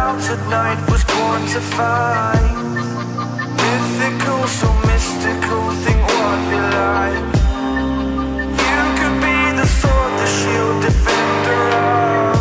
out at night was born to fight. Mythical, so mystical, think what you like. You could be the sword, the shield, defender of